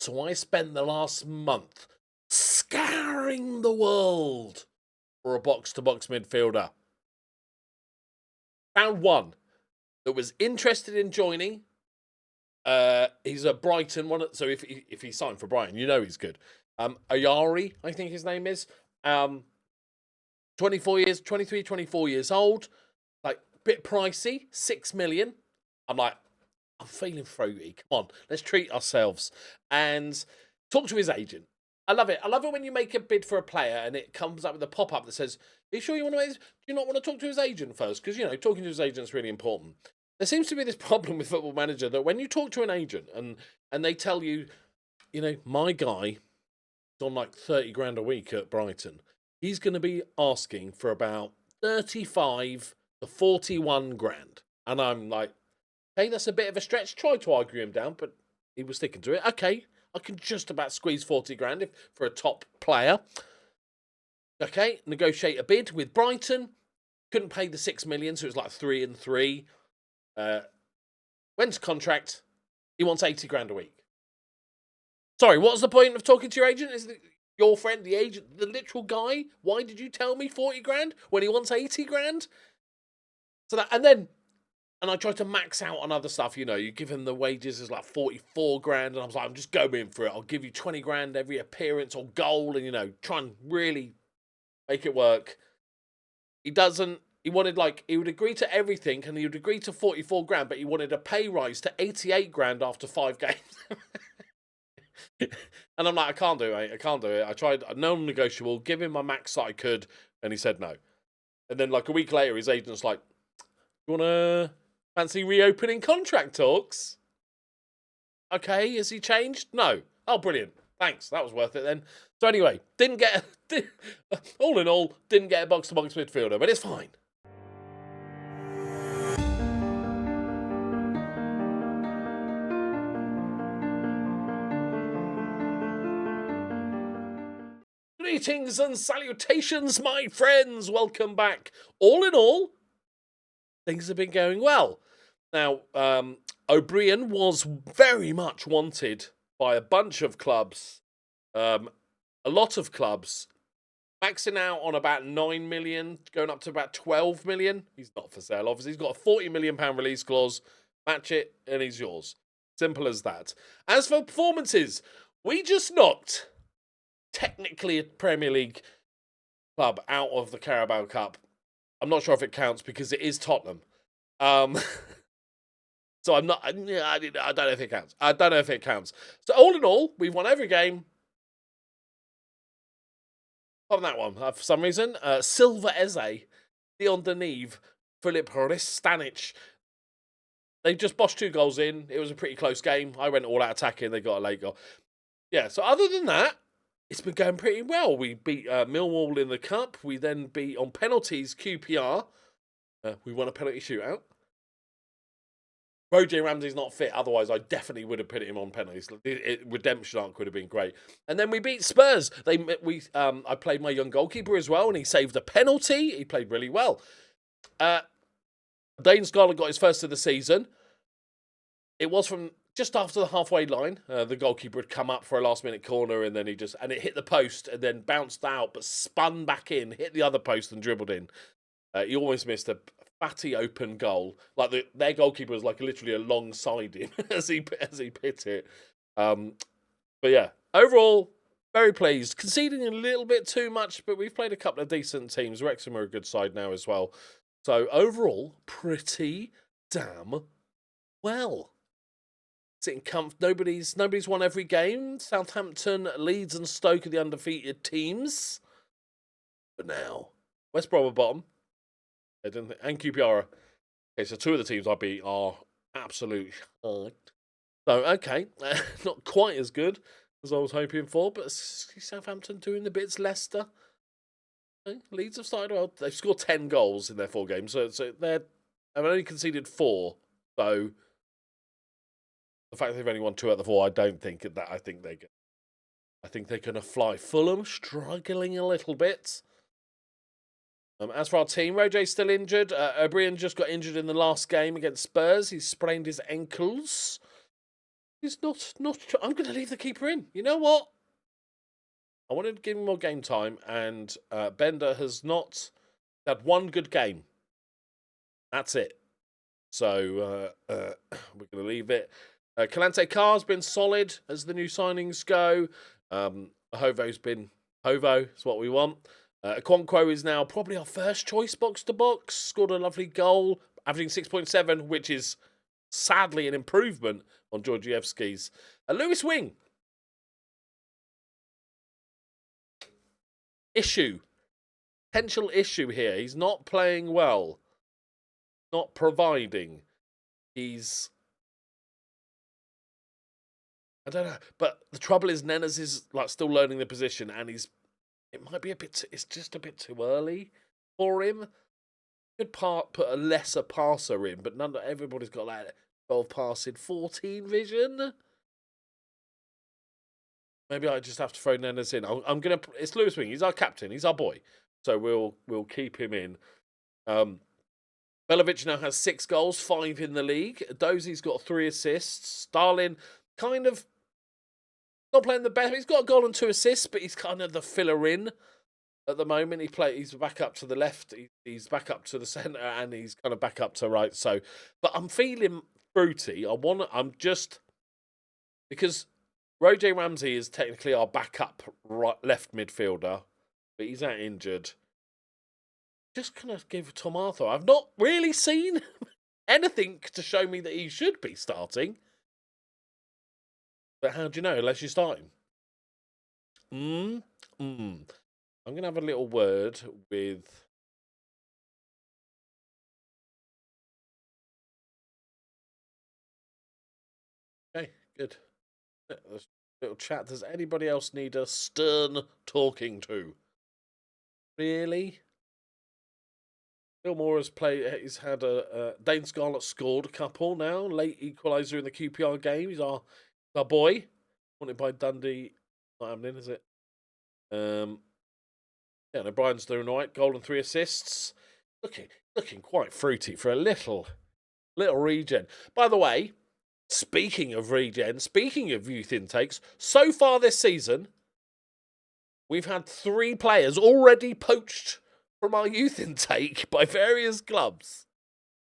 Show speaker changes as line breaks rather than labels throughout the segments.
So I spent the last month scouring the world for a box-to-box midfielder. Found one that was interested in joining. He's a Brighton one, so if he signed for Brighton, you know he's good. Ayari, I think his name is. 23, 24 years old. Like, bit pricey, 6 million. I'm like, I'm feeling fruity. Come on, let's treat ourselves. And talk to his agent. I love it. I love it when you make a bid for a player and it comes up with a pop-up that says, are you sure you want to make this? Do you not want to talk to his agent first? Because, you know, talking to his agent is really important. There seems to be this problem with Football Manager that when you talk to an agent and they tell you, you know, my guy is on like 30 grand a week at Brighton, he's going to be asking for about 35 to 41 grand. And I'm like, hey, that's a bit of a stretch. Tried to argue him down, but he was sticking to it. Okay, I can just about squeeze 40 grand for a top player. Okay, negotiate a bid with Brighton. Couldn't pay the 6 million, so it was like 3 and 3. Went to contract. He wants 80 grand a week. Sorry, what's the point of talking to your agent? Is it your friend, the agent, the literal guy? Why did you tell me 40 grand when he wants 80 grand? So that, and I tried to max out on other stuff, you know, you give him the wages as like 44 grand, and I was like, I'm just going for it. I'll give you 20 grand every appearance or goal, and, you know, try and really make it work. He doesn't. He wanted, like, he would agree to everything, and he would agree to 44 grand, but he wanted a pay rise to 88 grand after 5 games. And I'm like, I can't do it, mate. I can't do it. I tried, non-negotiable, give him my max that I could, and he said no. And then, like, a week later, his agent's like, you want to fancy reopening contract talks? Okay, has he changed? No. Oh, brilliant. Thanks. That was worth it then. So anyway, all in all, didn't get a box-to-box midfielder, but it's fine. Greetings and salutations, my friends. Welcome back. All in all, things have been going well. Now, O'Brien was very much wanted by a bunch of clubs, a lot of clubs, maxing out on about 9 million, going up to about 12 million. He's not for sale, obviously. He's got a £40 million release clause. Match it, and he's yours. Simple as that. As for performances, we just knocked, technically, a Premier League club out of the Carabao Cup. I'm not sure if it counts because it is Tottenham. So I'm not. I don't know if it counts. I don't know if it counts. So all in all, we've won every game. On that one, for some reason, Silva Eze, Dion Deneve, Filip Ristanic. They just bossed 2 goals in. It was a pretty close game. I went all out attacking. They got a late goal. Yeah. So other than that, it's been going pretty well. We beat Millwall in the cup. We then beat on penalties QPR. We won a penalty shootout. Roger Ramsey's not fit, otherwise I definitely would have put him on penalties. Redemption arc would have been great. And then we beat Spurs. I played my young goalkeeper as well, and he saved a penalty. He played really well. Dane Scarlett got his first of the season. It was from just after the halfway line. The goalkeeper had come up for a last-minute corner, and then and it hit the post, and then bounced out, but spun back in, hit the other post, and dribbled in. He almost missed a fatty open goal. Like their goalkeeper was like literally alongside him as he hit it. But yeah, overall, very pleased. Conceding a little bit too much, but we've played a couple of decent teams. Wrexham are a good side now as well. So overall, pretty damn well. Sitting nobody's won every game. Southampton, Leeds, and Stoke are the undefeated teams. But now, West Brom are bottom. And QPR. Okay, so 2 of the teams I beat are absolute hard. So, okay, not quite as good as I was hoping for, but Southampton doing the bits. Leicester. Okay, Leeds have started well. They've scored 10 goals in their 4 games, so they've only conceded 4. So, the fact they've only won 2 out of the 4, I don't think that. I think they're going to fly. Fulham struggling a little bit. As for our team, Roger's still injured. O'Brien just got injured in the last game against Spurs. He sprained his ankles. He's not. I'm going to leave the keeper in. You know what? I wanted to give him more game time, and Bender has not had one good game. That's it. So we're going to leave it. Kalante Carr's been solid as the new signings go. Hovo's been Hovo. It's what we want. Okonkwo is now probably our first choice box-to-box. Scored a lovely goal, averaging 6.7, which is sadly an improvement on Georgievski's. Lewis Wing. Potential issue here. He's not playing well. Not providing. He's... I don't know. But the trouble is Nenes is like still learning the position, and it might be a bit... It's just a bit too early for him. Could put a lesser passer in, but everybody's got like 12 passing, 14 vision. Maybe I just have to throw Nenes in. I'm gonna. It's Lewis Wing. He's our captain. He's our boy. So we'll keep him in. Belovic now has 6 goals, 5 in the league. Dozie's got 3 assists. Stalin kind of not playing the best. He's got a goal and 2 assists, but he's kind of the filler in at the moment. He's back up to the left. He's back up to the centre, and he's kind of back up to right. So, but I'm feeling fruity. I'm just because Roger Ramsey is technically our backup left midfielder, but he's out injured. Just kind of give Tom Arthur. I've not really seen anything to show me that he should be starting. But how do you know unless you start him? I'm going to have a little word with... Okay, good. Little chat. Does anybody else need a stern talking to? Really? Gilmore he's had Dane Scarlett scored a couple now. Late equalizer in the QPR game. He's our boy. Wanted by Dundee. Not happening, is it? Yeah, no, Brian's doing all right. Goal and 3 assists. Looking quite fruity for a little regen. By the way, speaking of regen, speaking of youth intakes, so far this season, we've had 3 players already poached from our youth intake by various clubs,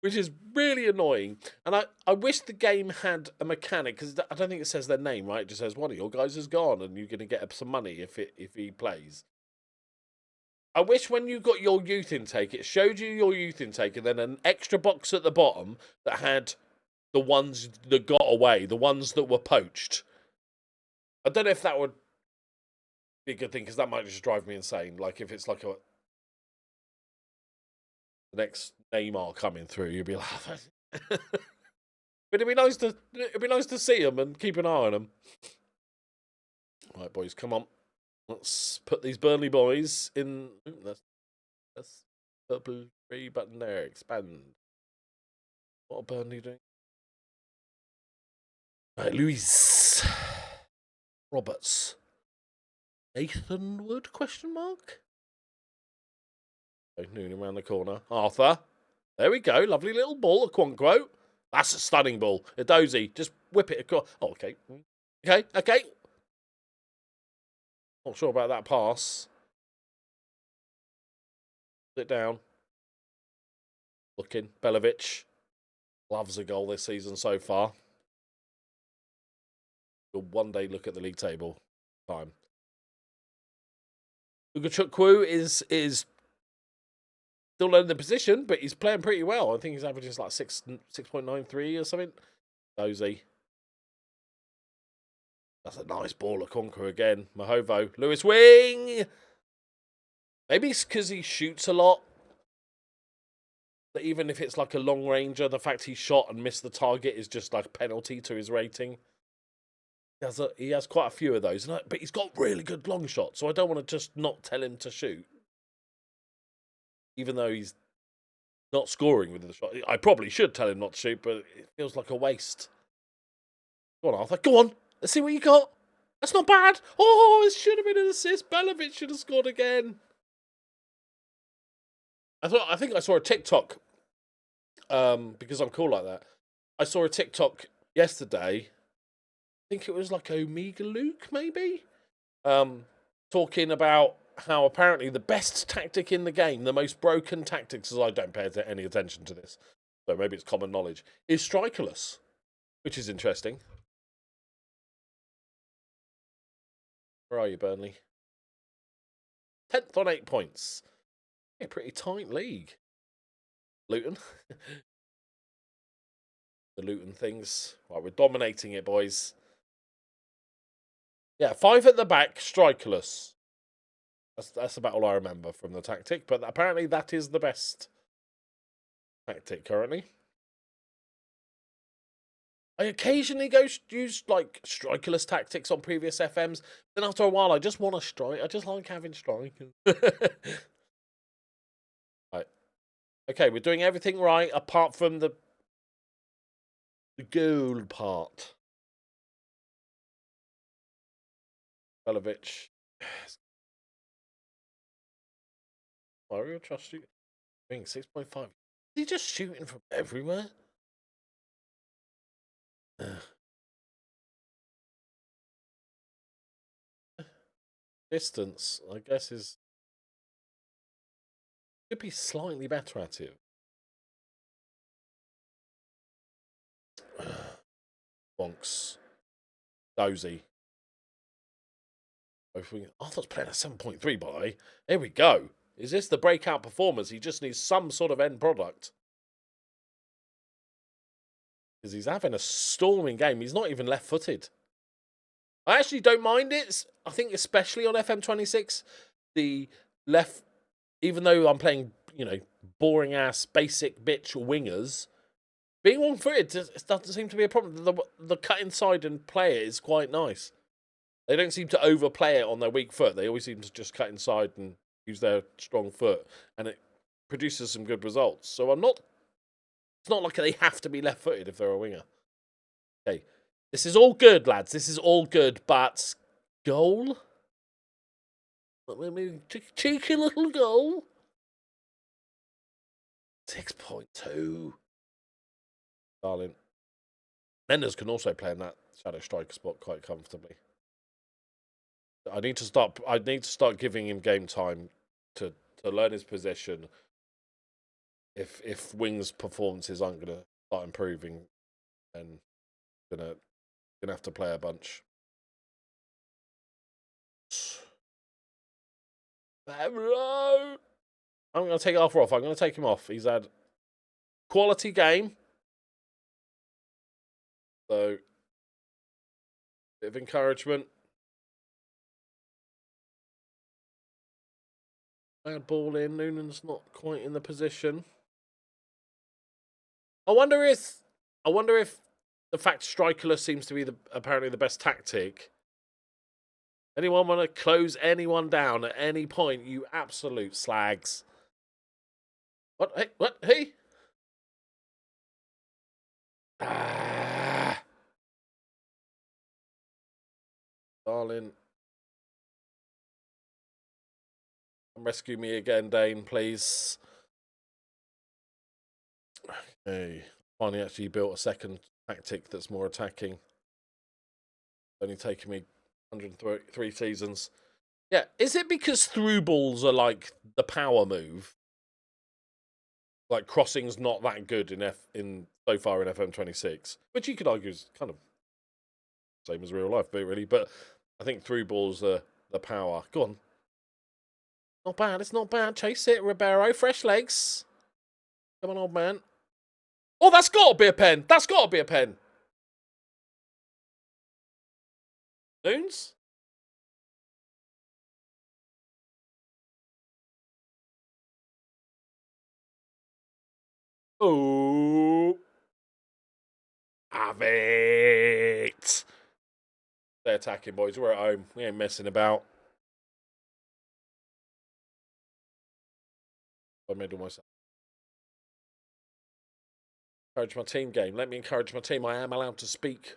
which is really annoying. And I wish the game had a mechanic, because I don't think it says their name, right? It just says one of your guys is gone and you're going to get some money if he plays. I wish when you got your youth intake, it showed you your youth intake and then an extra box at the bottom that had the ones that got away, the ones that were poached. I don't know if that would be a good thing, because that might just drive me insane. Like if it's like the next Neymar coming through, you'd be like, but it'd be nice to see them and keep an eye on them. All right, boys, come on. Let's put these Burnley boys in. That's purple 3 button there. Expand. What are Burnley doing? Right, Luis Roberts. Nathan Wood? Question mark. Noon around the corner. Arthur. There we go. Lovely little ball. Okonkwo. That's a stunning ball. Edozie. Just whip it across. Oh, okay. Okay. Not sure about that pass. Sit down. Looking. Belovic. Loves a goal this season so far. We'll one day look at the league table. Time. Ugachukwu is still learning the position, but he's playing pretty well. I think he's averaging like 6.93 or something. Dozy. That's a nice ball. Okonkwo again. Mahovo. Lewis Wing. Maybe it's because he shoots a lot. But even if it's like a long ranger, the fact he shot and missed the target is just like a penalty to his rating. He has quite a few of those, but he's got really good long shots, so I don't want to just not tell him to shoot. Even though he's not scoring with the shot. I probably should tell him not to shoot, but it feels like a waste. Go on, Arthur. Go on. Let's see what you got. That's not bad. Oh, it should have been an assist. Belovic should have scored again. I think I saw a TikTok, because I'm cool like that. I saw a TikTok yesterday think it was like Omega Luke, maybe, talking about how apparently the best tactic in the game, the most broken tactics, as I don't pay any attention to this, so maybe it's common knowledge, is strikerless, which is interesting. Where are you, Burnley? 10th on 8 points. Yeah, pretty tight league. Luton. The Luton things. Right, we're dominating it, boys. Yeah, 5 at the back, strikerless. That's about all I remember from the tactic, but apparently that is the best tactic currently. I occasionally use like strikerless tactics on previous FMs. Then after a while, I just want to strike. I just like having strikers. Right. Okay, we're doing everything right apart from the goal part. Belovic. I will trust you. 6.5. Is he just shooting from everywhere? Distance, I guess, is should be slightly better at it. Bonks. Dozy. Arthur's playing at 7.3, by the way. Here we go. Is this the breakout performance? He just needs some sort of end product. Because he's having a storming game. He's not even left-footed. I actually don't mind it. I think especially on FM26, the left, even though I'm playing, you know, boring-ass, basic bitch wingers, being one-footed doesn't seem to be a problem. The cut inside and play it is quite nice. They don't seem to overplay it on their weak foot. They always seem to just cut inside and use their strong foot, and it produces some good results. So it's not like they have to be left-footed if they're a winger. Okay, this is all good, lads. This is all good, but goal? Cheeky little goal. 6.2. Darling. Menders can also play in that shadow striker spot quite comfortably. I need to start giving him game time to learn his position. If Wings' performances aren't gonna start improving, then gonna have to play a bunch. I'm gonna take Arthur off. I'm gonna take him off. He's had quality game, so bit of encouragement. Bad ball in. Noonan's not quite in the position. I wonder if the fact strikerless seems to be apparently the best tactic. Anyone want to close anyone down at any point? You absolute slags. What? Hey, what? Hey? Ah. Darling. Rescue me again, Dane, please. Okay. Finally actually built a second tactic that's more attacking. Only taken me 103 seasons. Yeah, is it because through balls are like the power move? Like crossing's not that good in so far in FM26, which you could argue is kind of same as real life, but really. But I think through balls are the power. Go on. Not bad. It's not bad. Chase it, Ribeiro. Fresh legs. Come on, old man. Oh, that's got to be a pen. That's got to be a pen. Noons? Oh. Have it. They're attacking, boys. We're at home. We ain't messing about. I made all myself. Encourage my team game. Let me encourage my team. I am allowed to speak.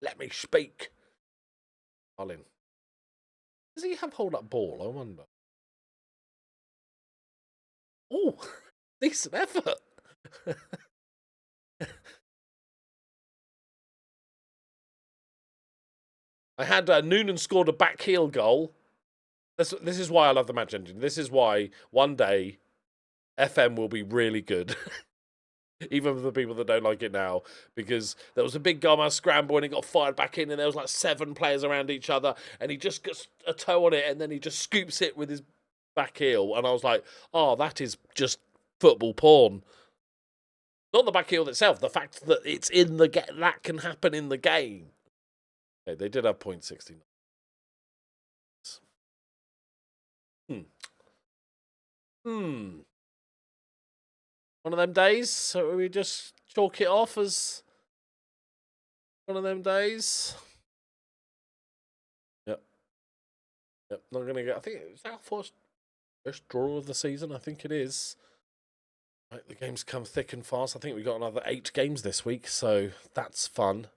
Let me speak. Darling. Does he have hold up ball? I wonder. Oh, decent effort. I had Noonan scored a back heel goal. This is why I love the match engine. This is why one day FM will be really good. Even for the people that don't like it now, because there was a big goal scramble and he got fired back in, and there was like 7 players around each other, and he just gets a toe on it, and then he just scoops it with his back heel, and I was like, oh, that is just football porn. Not the back heel itself, the fact that it's in the that can happen in the game. Okay, they did have 0.69. One of them days, so we just chalk it off as one of them days. Yep. Not gonna get. I think it's our first draw of the season. I think it is. Right, the games come thick and fast. I think we got another 8 games this week, so that's fun.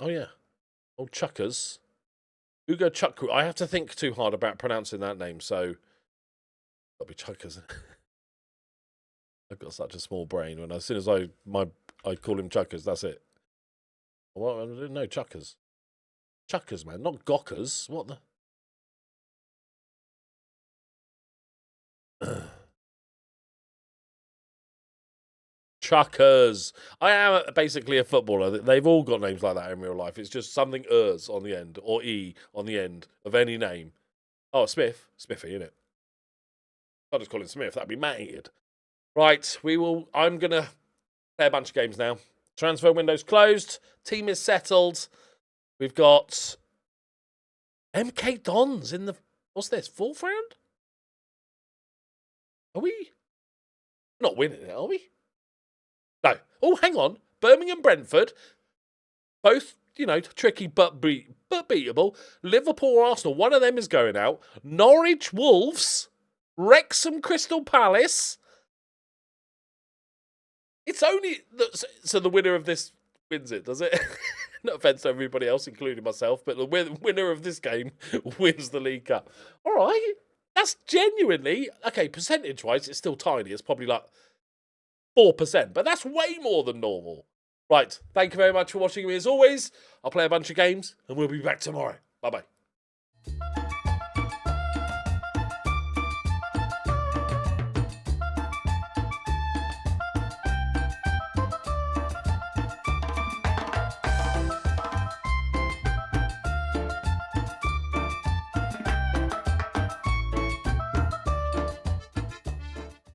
Oh yeah, old Chuckers, Ugo Chukwu. I have to think too hard about pronouncing that name, so that'll be Chuckers. I've got such a small brain. When as soon as I call him Chuckers, that's it. What? No, Chuckers. Chuckers, man, not Gawkers. What the? Chuckers. I am basically a footballer. They've all got names like that in real life. It's just something ers on the end or e on the end of any name. Oh, Smith. Smithy, innit? I'll just call him Smith. That'd be mad. Right, I'm going to play a bunch of games now. Transfer window's closed. Team is settled. We've got MK Dons in the... What's this? 4th round? Are we not winning it, are we? No. Oh, hang on. Birmingham, Brentford. Both, tricky but beatable. Liverpool, Arsenal. One of them is going out. Norwich, Wolves. Wrexham, Crystal Palace. It's only... So the winner of this wins it, does it? No offence to everybody else, including myself, but the winner of this game wins the League Cup. All right. That's genuinely... Okay, percentage-wise, it's still tiny. It's probably like 4%, but that's way more than normal. Right. Thank you very much for watching me as always. I'll play a bunch of games, and we'll be back tomorrow. Bye-bye.